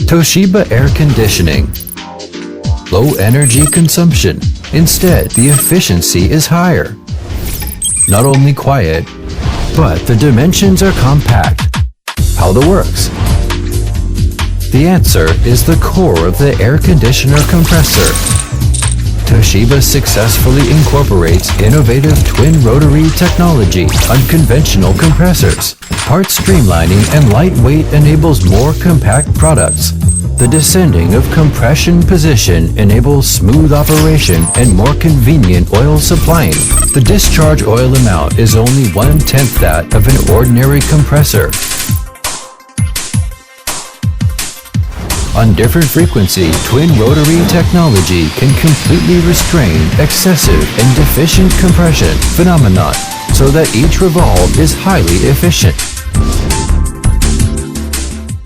Toshiba air conditioning. Low energy consumption. Instead, the efficiency is higher. Not only quiet, but the dimensions are compact. How that works? The answer is the core of the air conditioner compressor. Toshiba successfully incorporates innovative twin rotary technology on conventional compressors. Part streamlining and lightweight enables more compact products. The descending of compression position enables smooth operation and more convenient oil supplying. The discharge oil amount is only 1/10 that of an ordinary compressor. On different frequency, twin rotary technology can completely restrain excessive and deficient compression phenomenon so that each revolve is highly efficient.